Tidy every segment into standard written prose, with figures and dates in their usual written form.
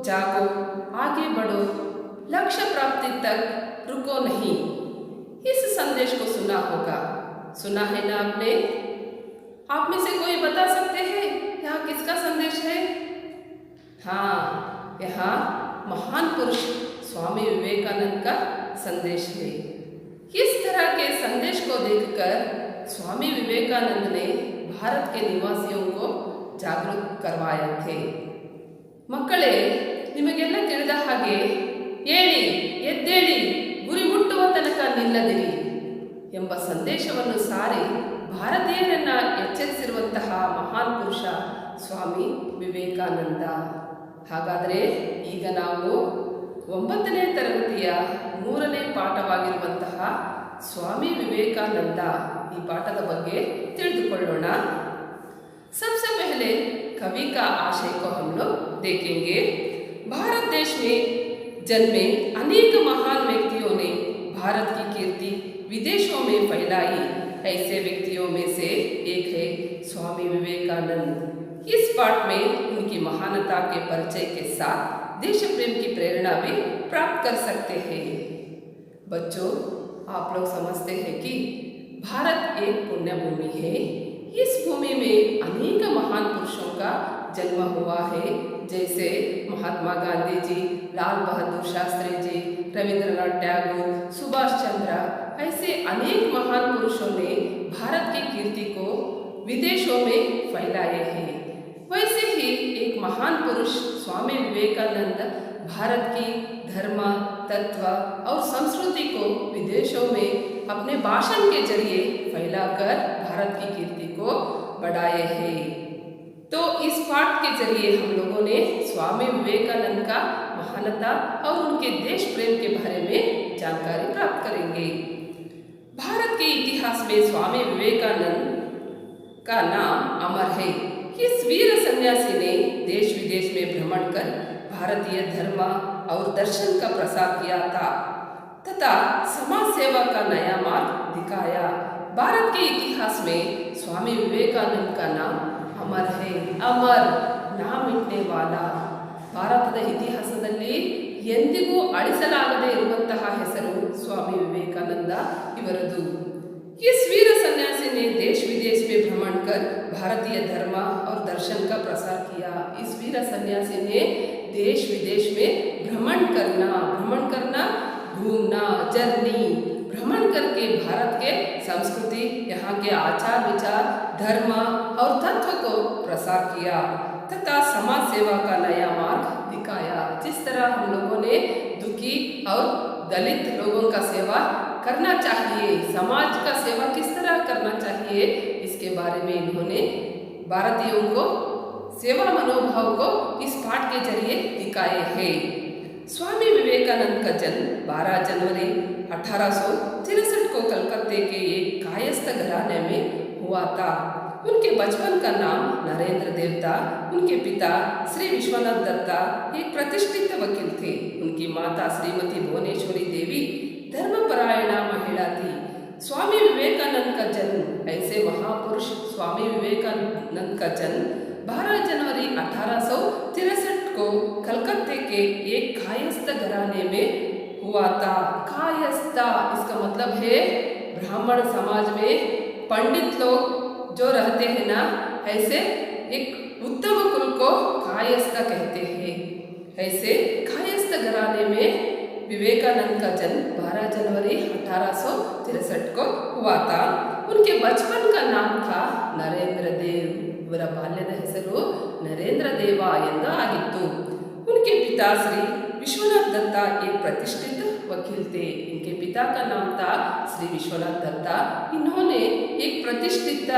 जागो, आगे बढ़ो, लक्ष्य प्राप्ति तक रुको नहीं। इस संदेश को सुना होगा, सुना है ना आपने? आप में से कोई बता सकते हैं यहाँ किसका संदेश है? हाँ, यहाँ महान पुरुष स्वामी विवेकानंद का संदेश है। इस तरह के संदेश को देखकर स्वामी विवेकानंद ने भारत के निवासियों को जागरूक करवाए थे। ಮಕ್ಕಳೇ, ನಿಮಗೆಲ್ಲ ತಿಳಿದ ಹಾಗೆ ಏಳಿ ಎದ್ದೇಳಿ ಗುರಿ ಮುಟ್ಟುವ ತನಕ ನಿಲ್ಲದಿರಿ ಎಂಬ ಸಂದೇಶವನ್ನು ಸಾರಿ ಭಾರತೀಯರನ್ನ ಎಚ್ಚರಿಸಿರುವಂತಹ ಮಹಾನ್ ಪುರುಷ ಸ್ವಾಮಿ ವಿವೇಕಾನಂದ. ಹಾಗಾದರೆ ಈಗ ನಾವು 9ನೇ ತರಗತಿಯ 3ನೇ ಪಾಠವಾಗಿರುವಂತಹ स्वामी विवेकानंद ಈ ಪಾಠದ ಬಗ್ಗೆ ತಿಳಿದುಕೊಳ್ಳೋಣ। सबसे पहले कवि का आशय को हम लोग देखेंगे। भारत देश में जन्मे अनेक महान व्यक्तियों ने भारत की कीर्ति विदेशों में फैलाई। ऐसे व्यक्तियों में से एक है स्वामी विवेकानंद। इस पाठ में उनकी महानता के परिचय के साथ देश प्रेम की प्रेरणा भी प्राप्त कर सकते हैं। बच्चों, आप लोग समझते हैं कि भारत एक पुण्य भूमि है। इस भूमि में अनेक महान पुरुषों का जन्म हुआ है, जैसे महात्मा गांधी जी, लाल बहादुर शास्त्री जी, रविंद्रनाथ टैगोर, सुभाष चंद्र। ऐसे अनेक महान पुरुषों ने भारत की कीर्ति को विदेशों में फैलाए हैं। वैसे ही एक महान पुरुष स्वामी विवेकानंद भारत की धर्म, तत्व और संस्कृति को विदेशों में अपने भाषण के जरिए फैलाकर भारत की कीर्ति को बढ़ाए हैं। तो इस पाठ के जरिए हम लोगों ने स्वामी विवेकानंद का महानता और उनके देश प्रेम के बारे में जानकारी प्राप्त करेंगे। भारत के इतिहास में स्वामी विवेकानंद का नाम अमर है। इस वीर सन्यासी ने देश विदेश में भ्रमण कर भारतीय धर्म और दर्शन का प्रसार किया था तथा समाज सेवा का नया मार्ग दिखाया। भारत के इतिहास में स्वामी विवेकानंद का नाम अमर है। अमर, ना मिटने वाला। ಭಾರತದ ಇತಿಹಾಸದಲ್ಲಿ ಎಂದಿಗೂ ಅಳಿಸಲಾಗದೇ ಇರುವಂತಹ ಹೆಸರು ಸ್ವಾಮಿ ವಿವೇಕಾನಂದ ಇವರದು। इस वीर सन्यासी ने देश विदेश में भ्रमण कर भारतीय धर्म और दर्शन का प्रसार किया। इस वीर सन्यासी ने देश विदेश में भ्रमण करना, घूमना, जर्नी, भ्रमण करके भारत के संस्कृति, यहाँ के आचार विचार, धर्म और तत्व को प्रसार किया तथा समाज सेवा का नया मार्ग दिखाया। जिस तरह हम लोगों ने दुखी और दलित लोगों का सेवा करना चाहिए, समाज का सेवा किस तरह करना चाहिए, इसके बारे में इन्होंने भारतीयों को सेवा मनोभाव को इस पाठ के जरिए दिखाए हैं। स्वामी विवेकानंद का जन्म 12 जनवरी 1863 को कलकत्ते के एक कायस्थ घराने में हुआ था। उनके बचपन का नाम नरेंद्र देव था। उनके पिता श्री विश्वनाथ दत्ता एक प्रतिष्ठित वकील थे। उनकी माता श्रीमती भुवनेश्वरी देवी धर्मपरायणा महिला थी। स्वामी विवेकानंद का जन्म, ऐसे महापुरुष स्वामी विवेकानंद का जन्म 12 जनवरी 1863 को कलकत्ते के एक कायस्थ घराने में हुआ था। कायस्थ इसका मतलब है ब्राह्मण समाज में पंडित लोग जो रहते हैं ना, ऐसे एक उत्तम कुल को कायस्थ कहते हैं। ऐसे कायस्थ घराने में विवेकानंद का जन्म 12 जनवरी 1863 को हुआ था। उनके बचपन का नाम था नरेंद्र देव। ಇವರ ಬಾಲ್ಯದ ಹೆಸರು ನರೇಂದ್ರ ದೇವ ಎಂದು ಆಗಿತ್ತು। उनके पिता श्री विश्वनाथ दत्ता एक प्रतिष्ठित वकील थे। इनके पिता का नाम था श्री विश्वनाथ दत्ता। इन्होंने एक प्रतिष्ठित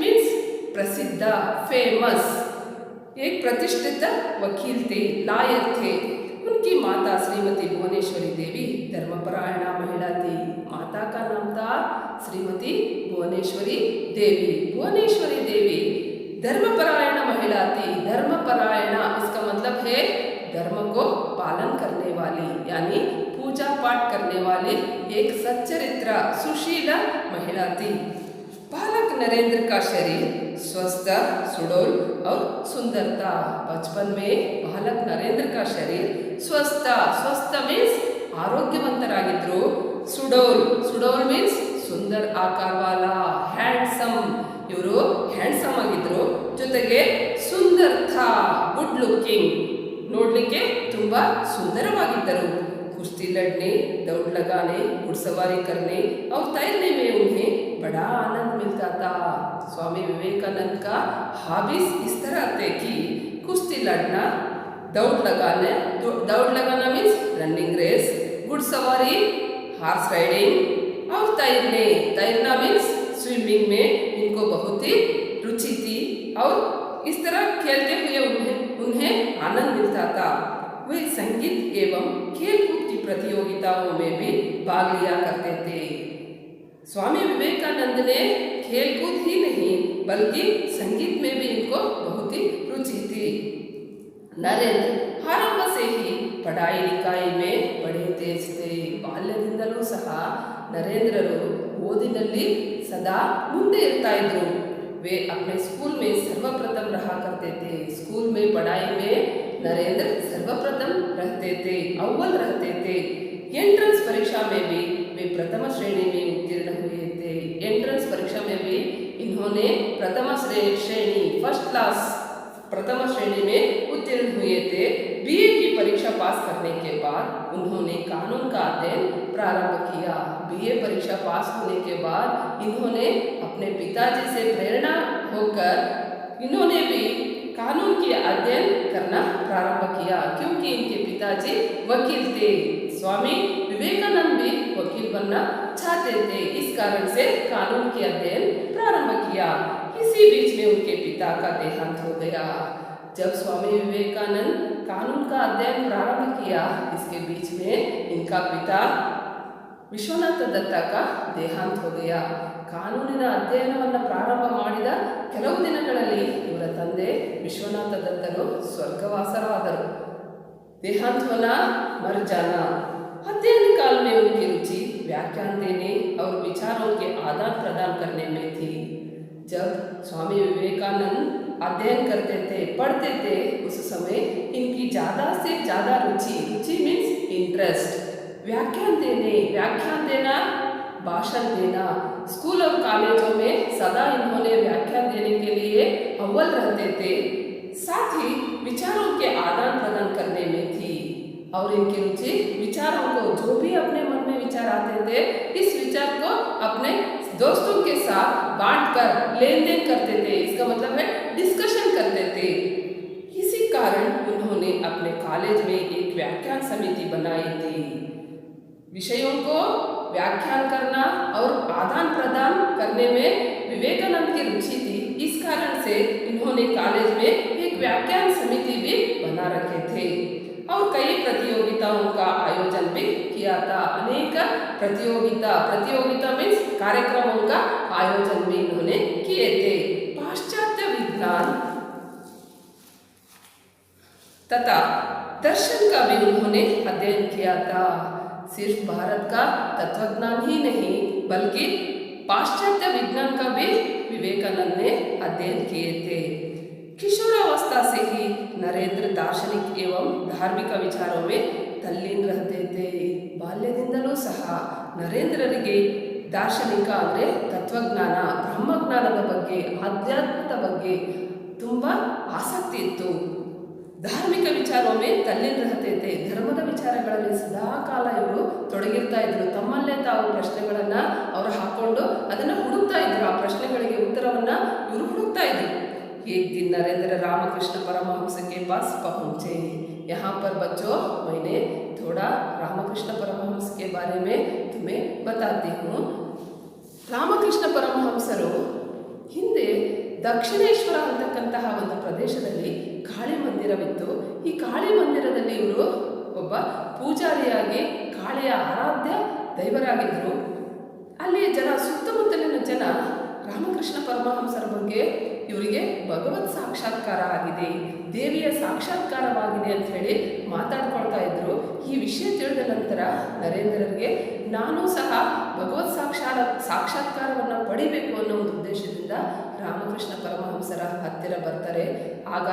मीन्स प्रसिद्ध, फेमस, एक प्रतिष्ठित वकील थे, लॉयर थे। उनकी माता श्रीमती भुवनेश्वरी देवी धर्मपरायणा महिला थी। माता का नाम था श्रीमती भुवनेश्वरी देवी। भुवनेश्वरी देवी धर्मपरायण महिला थी। धर्मपरायणा इसका मतलब है धर्म को पालन करने वाली, यानी पूजा पाठ करने वाली एक सच्चरित्र सुशीला महिला थी। बालक नरेंद्र का शरीर स्वस्थ, सुडौल और सुंदरता। बचपन में बालक नरेंद्र का शरीर स्वस्थ मीन्स ಆರೋಗ್ಯವಂತರಾಗಿದ್ರು. ಸುಡೌಲ್ ಮೀನ್ಸ್ ಸುಂದರ ಆಕಾರವಾಲ, ಹ್ಯಾಂಡ್ಸಮ್, ಇವರು ಹ್ಯಾಂಡ್ಸಮ್ ಆಗಿದ್ರು. ಜೊತೆಗೆ ಸುಂದರ್ಥ, ಗುಡ್ ಲುಕಿಂಗ್, ನೋಡ್ಲಿಕ್ಕೆ ತುಂಬಾ ಸುಂದರವಾಗಿದ್ದರು. कुश्ती लड़ने, दौड़ लगाने, घुड़सवारी करने और तैरने में उन्हें बड़ा आनंद मिलता था। स्वामी विवेकानंद का हॉबीज इस तरह थे कि कुश्ती लड़ना, दौड़ लगाना मीन्स रनिंग रेस, घुड़सवारी हॉर्स राइडिंग और तैरना मीन्स स्विमिंग में इनको बहुत ही रुचि थी और इस तरह खेलते हुए उन्हें आनंद मिलता था। वे संगीत एवं खेलकूद की प्रतियोगिताओं में भी भाग लिया करते थे। स्वामी विवेकानंद ने खेलकूद ही नहीं बल्कि संगीत में भी इनको बहुत ही रुचि थी। नरेंद्र आरंभ से ही पढ़ाई लिखाई में बड़े तेज थे। ಬಾಲ್ಯದಿಂದಲೂ ಸಹ ನರೇಂದ್ರರು ಓದಿನಲ್ಲಿ ಸದಾ ಮುಂದೆ ಇರ್ತಾ ಇದ್ರು. वे अपने स्कूल में सर्वप्रथम रहा करते थे। स्कूल में पढ़ाई में नरेंद्र सर्वप्रथम रहते थे, अव्वल रहते थे। एंट्रेंस परीक्षा में भी वे प्रथम श्रेणी में उत्तीर्ण हुए थे। एंट्रेंस परीक्षा में भी इन्होंने प्रथम श्रेणी फर्स्ट क्लास प्रथम श्रेणी में उत्तीर्ण हुए थे। बीए की परीक्षा पास करने के बाद उन्होंने कानून का अध्ययन प्रारंभ किया। बीए परीक्षा पास होने के बाद इन्होंने अपने पिताजी से प्रेरणा होकर इन्होंने भी कानून की अध्ययन करना प्रारंभ किया, क्योंकि इनके पिताजी वकील थे। स्वामी विवेकानंद भी वकील बनना चाहते थे, इस कारण से कानून की अध्ययन प्रारंभ किया। इसी बीच में उनके पिता का देहांत हो गया। जब स्वामी विवेकानंद कानून का अध्ययन प्रारंभ किया, इसके बीच में इनका पिता ವಿಶ್ವನಾಥ ದತ್ತ का ದೇಹಾಂತ हो गया। ಕಾನೂನಿನ ಅಧ್ಯಯನವನ್ನು ಪ್ರಾರಂಭ ಮಾಡಿದ ಕೆಲವು ದಿನಗಳಲ್ಲಿ ಇವರ ತಂದೆ ವಿಶ್ವನಾಥ ದತ್ತರು ಸ್ವರ್ಗವಾಸರಾದರು। देहांत होना, मर जाना। अध्ययन काल में उनकी रुचि व्याख्यान देने और विचारों के आदान प्रदान करने में थी। जब स्वामी विवेकानंद अध्ययन करते थे, पढ़ते थे, उस समय इनकी ज़्यादा से ज़्यादा रुचि मीन्स इंटरेस्ट व्याख्यान देना, भाषण देना। स्कूल और कॉलेजों में सदा इन्होंने व्याख्यान देने के लिए अव्वल रहते थे। साथ ही विचारों के आदान प्रदान करने में थी और इनकी रुचि विचारों को, जो भी अपने मन में विचार आते थे, इस विचार को अपने दोस्तों के साथ बांटकर लेन देन करते थे। इसका मतलब है डिस्कशन करते थे। इसी कारण उन्होंने अपने कॉलेज में एक व्याख्यान समिति बनाई थी। विषयों को व्याख्यान करना और आदान प्रदान करने में विवेकानंद की रुचि थी, इस कारण से इन्होंने कॉलेज में एक व्याख्यान समिति भी बना रखे थे और कई प्रतियोगिताओं का आयोजन भी किया था। अनेक प्रतियोगिता मीन्स कार्यक्रमों का आयोजन भी इन्होंने किए थे। पाश्चात्य विज्ञान तथा दर्शन का भी उन्होंने अध्ययन किया था। सिर्फ भारत का तत्वज्ञान ही नहीं बल्कि पाश्चात्य विज्ञान का भी विवेकानंद ने अध्ययन किए थे। किशोरावस्था से ही नरेंद्र दार्शनिक एवं धार्मिक विचारों में तल्लीन रहते थे। ಬಾಲ್ಯದಿಂದಲೂ ಸಹ ನರೇಂದ್ರರಿಗೆ ದಾರ್ಶನಿಕ ಅಂದರೆ ತತ್ವಜ್ಞಾನ, ಬ್ರಹ್ಮಜ್ಞಾನದ ಬಗ್ಗೆ, ಆಧ್ಯಾತ್ಮದ ಬಗ್ಗೆ ತುಂಬ ಆಸಕ್ತಿ ಇತ್ತು। ಧಾರ್ಮಿಕ ವಿಚಾರವೇ ತಲ್ಲಿನ रहते थे। ಧರ್ಮದ ವಿಚಾರಗಳಲ್ಲಿ ಸದಾ ಕಾಲ ಇವರು ತೊಡಗಿರ್ತಾ ಇದ್ರು। ತಮ್ಮಲ್ಲೇ ತಾವು ಪ್ರಶ್ನೆಗಳನ್ನು ಅವರು ಹಾಕೊಂಡು ಅದನ್ನು ಹುಡುಕ್ತಾ ಇದ್ರು। ಆ ಪ್ರಶ್ನೆಗಳಿಗೆ ಉತ್ತರವನ್ನು ಇವರು ಹುಡುಕ್ತಾ ಇದ್ರು। एक दिन नरेंद्र रामकृष्ण परमहंस के पास पहुँचे। यहाँ पर बच्चों मैंने थोड़ा रामकृष्ण परमहंस के बारे में तुम्हें बताती हूँ। ರಾಮಕೃಷ್ಣ ಪರಮಹಂಸರು ಹಿಂದೆ ದಕ್ಷಿಣೇಶ್ವರ ಅಂತಕ್ಕಂತಹ ಒಂದು ಪ್ರದೇಶದಲ್ಲಿ ಕಾಳಿ ಮಂದಿರವಿತ್ತು। ಈ ಕಾಳಿ ಮಂದಿರದಲ್ಲಿ ಇವರು ಒಬ್ಬ ಪೂಜಾರಿಯಾಗಿ ಕಾಳಿಯ ಆರಾಧ್ಯ ದೈವರಾಗಿದ್ದರು। ಅಲ್ಲಿ ಸುತ್ತಮುತ್ತಲಿನ ಜನ ರಾಮಕೃಷ್ಣ ಪರಮಹಂಸರ ಬಗ್ಗೆ ಇವರಿಗೆ ಭಗವತ್ ಸಾಕ್ಷಾತ್ಕಾರ ಆಗಿದೆ, ದೇವಿಯ ಸಾಕ್ಷಾತ್ಕಾರವಾಗಿದೆ ಅಂತ ಹೇಳಿ ಮಾತಾಡ್ಕೊಳ್ತಾ ಇದ್ರು। ಈ ವಿಷಯ ತಿಳಿದ ನಂತರ ನರೇಂದ್ರರಿಗೆ ನಾನು ಸಹ ಭಗವತ್ ಸಾಕ್ಷಾತ್ಕಾರವನ್ನು ಪಡಿಬೇಕು ಅನ್ನೋ ಒಂದು ಉದ್ದೇಶದಿಂದ ರಾಮಕೃಷ್ಣ ಪರಮಹಂಸರ ಹತ್ತಿರ ಬರ್ತಾರೆ. ಆಗ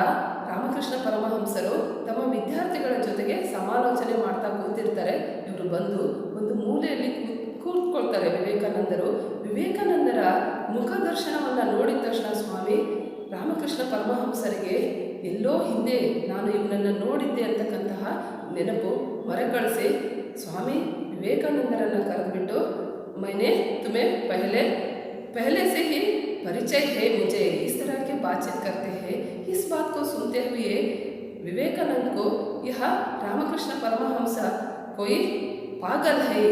ರಾಮಕೃಷ್ಣ ಪರಮಹಂಸರು ತಮ್ಮ ವಿದ್ಯಾರ್ಥಿಗಳ ಜೊತೆಗೆ ಸಮಾಲೋಚನೆ ಮಾಡ್ತಾ ಕೂತಿರ್ತಾರೆ. ಇವರು ಬಂದು ಒಂದು ಮೂಲೆಯಲ್ಲಿ ಕೂತ್ಕೊಳ್ತಾರೆ ವಿವೇಕಾನಂದರು. ವಿವೇಕಾನಂದರ ಮುಖದರ್ಶನವನ್ನು ನೋಡಿದ ತಕ್ಷಣ ಸ್ವಾಮಿ ರಾಮಕೃಷ್ಣ ಪರಮಹಂಸರಿಗೆ ಎಲ್ಲೋ ಹಿಂದೆ ನಾನು ಇವನನ್ನು ನೋಡಿದ್ದೆ ಅಂತಕ್ಕಂತಹ ನೆನಪು ಮರಕಳಿಸಿ ಸ್ವಾಮಿ ವಿವೇಕಾನಂದರನ್ನು ಕರೆದುಬಿಟ್ಟು मैंने तुम्हें पहले से ही परिचय है, मुझे इस तरह के बातचीत करते हैं। इस बात को सुनते हुए विवेकानंद को यह रामकृष्ण परमहंस कोई पागल है,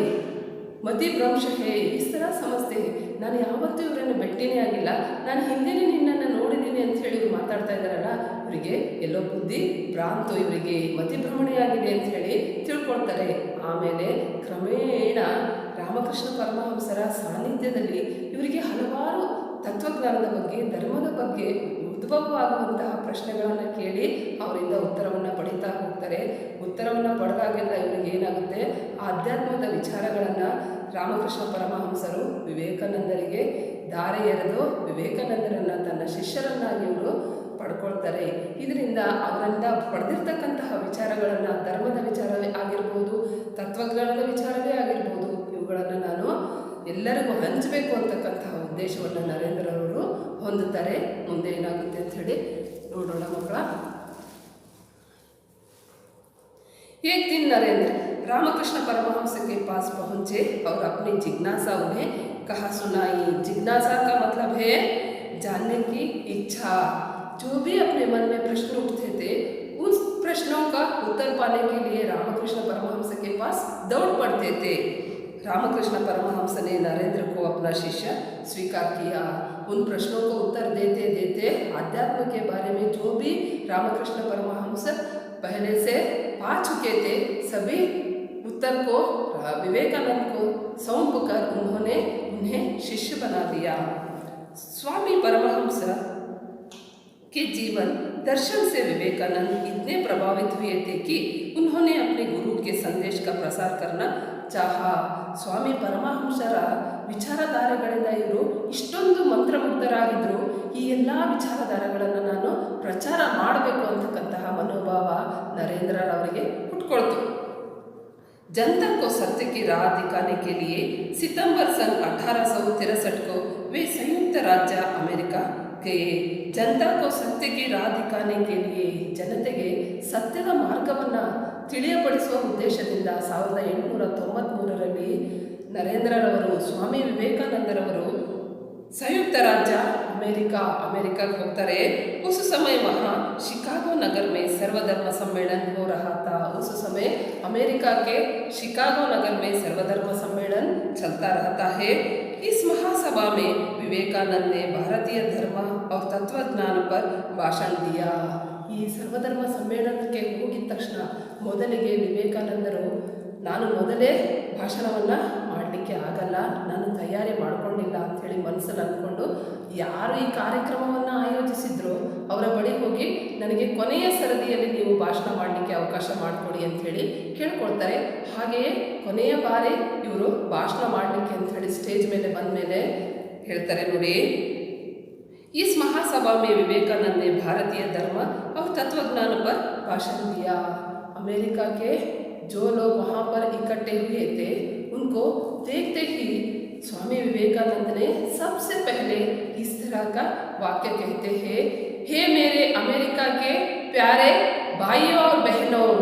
ಮತಿಭ್ರಂಶ ಹೇ ಇಸ್ ಥರ ಸಮಸ್ತೆ. ನಾನು ಯಾವತ್ತೂ ಇವರನ್ನು ಭೇಟಿನೇ ಆಗಿಲ್ಲ, ನಾನು ಹಿಂದೆನೇ ನಿನ್ನನ್ನು ನೋಡಿದ್ದೀನಿ ಅಂತ ಹೇಳಿ ಇವ್ರು ಮಾತಾಡ್ತಾ ಇದ್ದಾರಲ್ಲ, ಇವರಿಗೆ ಎಲ್ಲೋ ಬುದ್ಧಿ ಭ್ರಾಂತು, ಇವರಿಗೆ ಮತಿಭ್ರಮಣೆಯಾಗಿದೆ ಅಂತ ಹೇಳಿ ತಿಳ್ಕೊಳ್ತಾರೆ. ಆಮೇಲೆ ಕ್ರಮೇಣ ರಾಮಕೃಷ್ಣ ಪರಮಹಂಸರ ಸಾನ್ನಿಧ್ಯದಲ್ಲಿ ಇವರಿಗೆ ಹಲವಾರು ತತ್ವಜ್ಞಾನದ ಬಗ್ಗೆ, ಧರ್ಮದ ಬಗ್ಗೆ ಉದ್ಭವವಾಗುವಂತಹ ಪ್ರಶ್ನೆಗಳನ್ನು ಕೇಳಿ ಅವರಿಂದ ಉತ್ತರವನ್ನು ಪಡೀತಾ ಹೋಗ್ತಾರೆ. ಉತ್ತರವನ್ನು ಪಡೆದಾಗೆಲ್ಲ ಇವರಿಗೆ ಏನಾಗುತ್ತೆ, ಆಧ್ಯಾತ್ಮದ ವಿಚಾರಗಳನ್ನು ರಾಮಕೃಷ್ಣ ಪರಮಹಂಸರು ವಿವೇಕಾನಂದರಿಗೆ ದಾರಿ ಎರೆದು ವಿವೇಕಾನಂದರನ್ನು ತನ್ನ ಶಿಷ್ಯರನ್ನಾಗಿ ಇವರು ಪಡ್ಕೊಳ್ತಾರೆ. ಇದರಿಂದ ಅವರಿಂದ ಪಡೆದಿರ್ತಕ್ಕಂತಹ ವಿಚಾರಗಳನ್ನು, ಧರ್ಮದ ವಿಚಾರವೇ ಆಗಿರ್ಬೋದು, ತತ್ವಜ್ಞಾನದ ವಿಚಾರವೇ ಆಗಿರ್ಬೋದು, ಇವುಗಳನ್ನು ನಾನು ಎಲ್ಲರಿಗೂ ಹಂಚಬೇಕು ಅಂತಕ್ಕಂತಹ ಉದ್ದೇಶವನ್ನು ನರೇಂದ್ರರವರು ಹೊಂದುತ್ತಾರೆ. ಮುಂದೆ ಏನಾಗುತ್ತೆ ಅಂತ ಹೇಳಿ ನೋಡೋಣ ಮಕ್ಕಳ. एक दिन नरेंद्र रामकृष्ण परमहंस के पास पहुँचे और अपनी जिज्ञासा उन्हें कहा सुनाई। जिज्ञासा का मतलब है जानने की इच्छा। जो भी अपने मन में प्रश्न उठते थे उन प्रश्नों का उत्तर पाने के लिए रामकृष्ण परमहंस के पास दौड़ पड़ते थे। रामकृष्ण परमहंस ने नरेंद्र को अपना शिष्य स्वीकार किया। उन प्रश्नों को उत्तर देते देते आध्यात्म के बारे में जो भी रामकृष्ण परमहंस पहले से पा चुके थे सभी उत्तर को विवेकानंद को सौंप कर उन्हें शिष्य बना दिया। स्वामी परमहंस के जीवन दर्शन से विवेकानंद इतने प्रभावित हुए थे कि उन्होंने अपने गुरु के संदेश का प्रसार करना चाहा। ಸ್ವಾಮಿ ಪರಮಹಂಸರ ವಿಚಾರಧಾರೆಗಳಿಂದ ಇವರು ಇಷ್ಟೊಂದು ಮಂತ್ರಮುಗ್ಧರಾಗಿದ್ದರು. ಈ ಎಲ್ಲ ವಿಚಾರಧಾರೆಗಳನ್ನು ನಾನು ಪ್ರಚಾರ ಮಾಡಬೇಕು ಅಂತಕ್ಕಂತಹ ಮನೋಭಾವ ನರೇಂದ್ರರವರಿಗೆ ಹುಟ್ಕೊಳ್ತು. जनता को सत्य की राह दिखाने के लिए सितंबर सन 1863 को वे संयुक्त राज्य अमेरिका गए। जनता को सत्य की राह दिखाने के लिए ಜನತೆಗೆ ಸತ್ಯದ ಮಾರ್ಗವನ್ನು ತಿಳಿಯಪಡಿಸುವ ಉದ್ದೇಶದಿಂದ 1893ರಲ್ಲಿ ನರೇಂದ್ರರವರು ಸ್ವಾಮಿ ವಿವೇಕಾನಂದರವರು संयुक्त राज्य अमेरिका होते। उस समय वहाँ शिकागो नगर में सर्वधर्म सम्मेलन हो रहा था। उस समय अमेरिका के शिकागो नगर में सर्वधर्म सम्मेलन चलता रहता है। इस महासभा में विवेकानंद ने भारतीय धर्म और तत्वज्ञान पर भाषण दिया। ಈ ಸರ್ವಧರ್ಮ ಸಮ್ಮೇಳನಕ್ಕೆ ಹೋಗಿದ ತಕ್ಷಣ ಮೊದಲಿಗೆ ವಿವೇಕಾನಂದರು ನಾನು ಮೊದಲೇ ಭಾಷಣವನ್ನು ಮಾಡಲಿಕ್ಕೆ ಆಗಲ್ಲ, ನಾನು ತಯಾರಿ ಮಾಡಿಕೊಂಡಿಲ್ಲ ಅಂಥೇಳಿ ಮನಸ್ಸಲ್ಲಿ ಅಂದ್ಕೊಂಡು ಯಾರು ಈ ಕಾರ್ಯಕ್ರಮವನ್ನು ಆಯೋಜಿಸಿದ್ರು ಅವರ ಬಳಿ ಹೋಗಿ ನನಗೆ ಕೊನೆಯ ಸರದಿಯಲ್ಲಿ ನೀವು ಭಾಷಣ ಮಾಡಲಿಕ್ಕೆ ಅವಕಾಶ ಮಾಡಿಕೊಡಿ ಅಂಥೇಳಿ ಕೇಳ್ಕೊಳ್ತಾರೆ. ಹಾಗೆಯೇ ಕೊನೆಯ ಬಾರಿ ಇವರು ಭಾಷಣ ಮಾಡಲಿಕ್ಕೆ ಅಂಥೇಳಿ ಸ್ಟೇಜ್ ಮೇಲೆ ಬಂದ ಮೇಲೆ ಹೇಳ್ತಾರೆ ನೋಡಿ, इस महासभा में विवेकानंद ने भारतीय धर्म और तत्वज्ञान पर भाषण दिया। अमेरिका के जो लोग वहाँ पर इकट्ठे हुए थे उनको देखते ही स्वामी विवेकानंद ने सबसे पहले इस तरह का वाक्य कहते हैं, हे मेरे अमेरिका के प्यारे भाइयों और बहनों।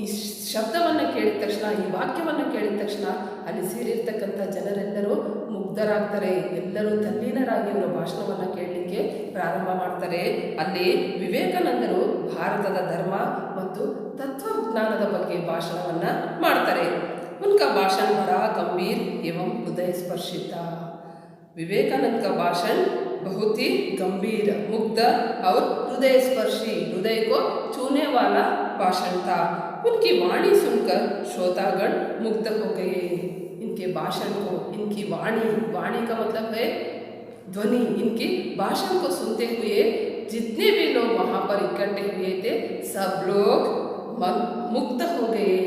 ಈ ಶಬ್ದವನ್ನು ಕೇಳಿದ ತಕ್ಷಣ, ಈ ವಾಕ್ಯವನ್ನು ಕೇಳಿದ ತಕ್ಷಣ ಅಲ್ಲಿ ಸೇರಿರ್ತಕ್ಕಂಥ ಜನರೆಲ್ಲರೂ ಮುಗ್ಧರಾಗ್ತಾರೆ. ಎಲ್ಲರೂ ತಲ್ಲೀನರಾಗಿ ಅವರ ಭಾಷಣವನ್ನು ಕೇಳಲಿಕ್ಕೆ ಪ್ರಾರಂಭ ಮಾಡ್ತಾರೆ. ಅಲ್ಲಿ ವಿವೇಕಾನಂದರು ಭಾರತದ ಧರ್ಮ ಮತ್ತು ತತ್ವಜ್ಞಾನದ ಬಗ್ಗೆ ಭಾಷಣವನ್ನು ಮಾಡ್ತಾರೆ. उनका भाषण बड़ा गंभीर एवं हृदय स्पर्शी था। विवेकानंद का भाषण बहुत ही गंभीर, मुग्ध और हृदय स्पर्शी, हृदय को छूने वाला भाषण था। उनकी वाणी सुनकर श्रोतागण मुग्ध हो गए। इनके भाषण को, इनकी वाणी का मतलब है ध्वनि, इनके भाषण को सुनते हुए जितने भी लोग वहाँ पर इकट्ठे हुए थे सब लोग मुग्ध हो गए।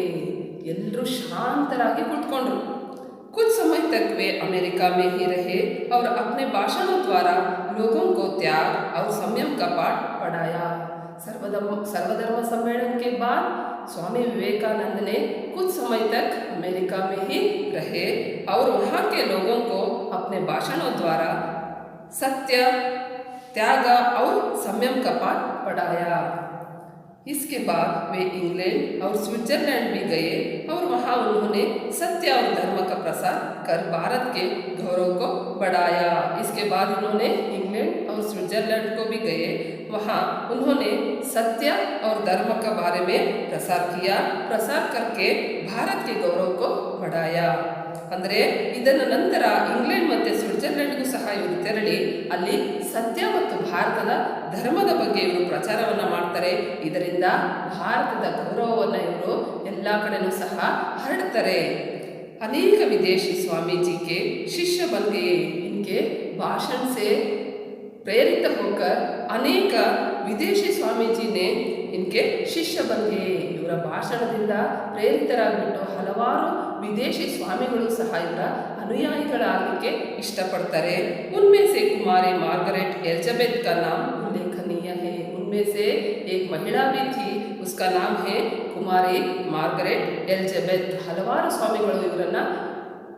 ಎಲ್ಲರೂ ಶಾಂತರಾಗಿ कुत्ಕೊಂಡ್ರು। कुछ समय तक वे अमेरिका में ही रहे और अपने भाषणों द्वारा लोगों को त्याग और संयम का पाठ पढ़ाया। सर्वधर्म सम्मेलन के बाद स्वामी विवेकानंद ने कुछ समय तक अमेरिका में ही रहे और वहाँ के लोगों को अपने भाषणों द्वारा सत्य, त्याग और संयम का पाठ पढ़ाया। इसके बाद वे इंग्लैंड और स्विट्जरलैंड भी गए और वहाँ उन्होंने सत्य और धर्म का प्रसार कर भारत के गौरव को बढ़ाया। इसके बाद उन्होंने इंग्लैंड और स्विट्जरलैंड को भी गए, वहाँ उन्होंने सत्य और धर्म के बारे में प्रसार किया, प्रसार करके भारत के गौरव को बढ़ाया। ಅಂದರೆ ಇದರ ನಂತರ ಇಂಗ್ಲೆಂಡ್ ಮತ್ತು ಸ್ವಿಟ್ಜರ್ಲೆಂಡ್ಗೂ ಸಹ ಇವರು ತೆರಳಿ ಅಲ್ಲಿ ಸತ್ಯ ಮತ್ತು ಭಾರತದ ಧರ್ಮದ ಬಗ್ಗೆ ಇವರು ಪ್ರಚಾರವನ್ನು ಮಾಡ್ತಾರೆ। ಇದರಿಂದ ಭಾರತದ ಗೌರವವನ್ನು ಇವರು ಎಲ್ಲ ಕಡೆನೂ ಸಹ ಹರಡ್ತಾರೆ। अनेक विदेशी स्वामी जी के शिष्य बन गए। इनके भाषण से प्रेरित होकर अनेक विदेशी स्वामी जी ने इनके शिष्य बन गए। ಇವರ ಭಾಷಣದಿಂದ ಪ್ರೇರಿತರಾಗಿಬಿಟ್ಟು ಹಲವಾರು ವಿದೇಶಿ ಸ್ವಾಮಿಗಳು ಸಹ ಇವರ ಅನುಯಾಯಿಗಳಾಗಲಿಕ್ಕೆ ಇಷ್ಟಪಡ್ತಾರೆ। उनमें से कुमारी मार्गरेट एलिजाबेथ का नाम उल्लेखनीय है। उनमें से एक महिला भी थी, उसका नाम है कुमारी मार्गरेट एलिजाबेथ। ಹಲವಾರು ಸ್ವಾಮಿಗಳು ಇವರನ್ನು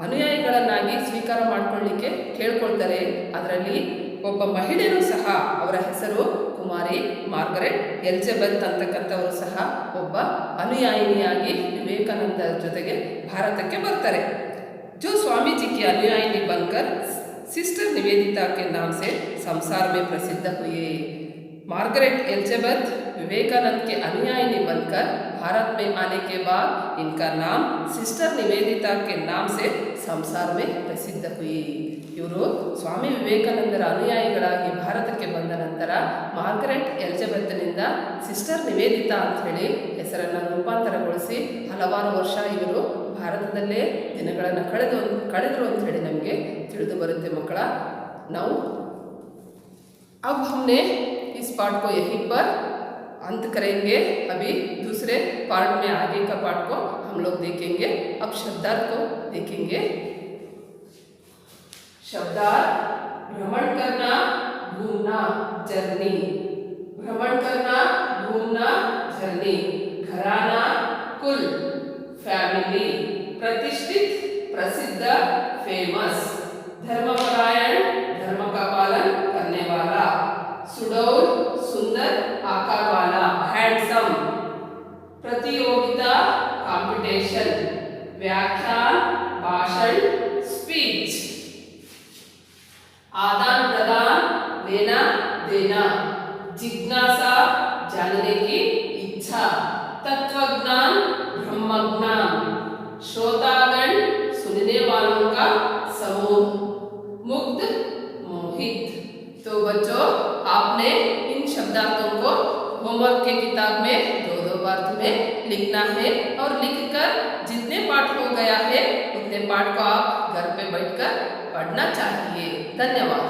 ಅನುಯಾಯಿಗಳನ್ನಾಗಿ ಸ್ವೀಕಾರ ಮಾಡಿಕೊಳ್ಳಲಿಕ್ಕೆ ಕೇಳ್ಕೊಳ್ತಾರೆ। ಅದರಲ್ಲಿ ಒಬ್ಬ ಮಹಿಳೆಯೂ ಸಹ, ಅವರ ಹೆಸರು ಕುಮಾರಿ ಮಾರ್ಗರೆಟ್ ಎಲಿಜಬೆತ್ ಅಂತಕ್ಕಂಥವರು ಸಹ ಒಬ್ಬ ಅನುಯಾಯಿನಿಯಾಗಿ ವಿವೇಕಾನಂದರ ಜೊತೆಗೆ ಭಾರತಕ್ಕೆ ಬರ್ತಾರೆ। जो स्वामी जी की अनुयायिनी बनकर सिस्टर निवेदिता के नाम से संसार में प्रसिद्ध हुए। मार्गरेट एलिजाबेथ विवेकानंद के अनुयायिनी बनकर भारत में आने के बाद इनका नाम सिस्टर निवेदिता के नाम से संसार में प्रसिद्ध हुई। ಇವರು ಸ್ವಾಮಿ ವಿವೇಕಾನಂದರ ಅನುಯಾಯಿಗಳಾಗಿ ಭಾರತಕ್ಕೆ ಬಂದ ನಂತರ ಮಾರ್ಗರೆಟ್ ಎಲಿಜಬೆತ್ನಿಂದ ಸಿಸ್ಟರ್ ನಿವೇದಿತಾ ಅಂಥೇಳಿ ಹೆಸರನ್ನು ರೂಪಾಂತರಗೊಳಿಸಿ ಹಲವಾರು ವರ್ಷ ಇವರು ಭಾರತದಲ್ಲೇ ದಿನಗಳನ್ನು ಕಳೆದರು ಅಂಥೇಳಿ ನಮಗೆ ತಿಳಿದು ಬರುತ್ತೆ ಮಕ್ಕಳ। ನಾವು अब हमने इस पाठ को यहीं पर अंत करेंगे। अभी दूसरे पार्ट में आगे का पार्ट को हम लोग देखेंगे। अब शब्दार्थ को देखेंगे। शब्दार्थ: भ्रमण करना, घूमना, जर्नी। भ्रमण करना, घूमना, जर्नी। घराना, कुल, फैमिली। प्रतिष्ठित, प्रसिद्ध, फेमस। धर्मपरायण, धर्म का पालन करने वाला। सुडौल, सुंदर, आकार वाला, हैंडसम। प्रतियोगिता, कंपटीशन। व्याख्यान, भाषण, स्पीच। आदान प्रदान, लेना देना। जिज्ञासा, जानने की इच्छा। तत्वज्ञान, ब्रह्मज्ञान। श्रोतागण, सुनने वालों का समूह। मुग्ध, मोहित। तो बच्चों, आपने इन शब्दार्थों को होमवर्क के किताब में दो बार तुम्हें लिखना है और लिखकर जितने पाठ हो गया है उतने पाठ को आप घर पे बैठकर पढ़ना चाहिए। धन्यवाद।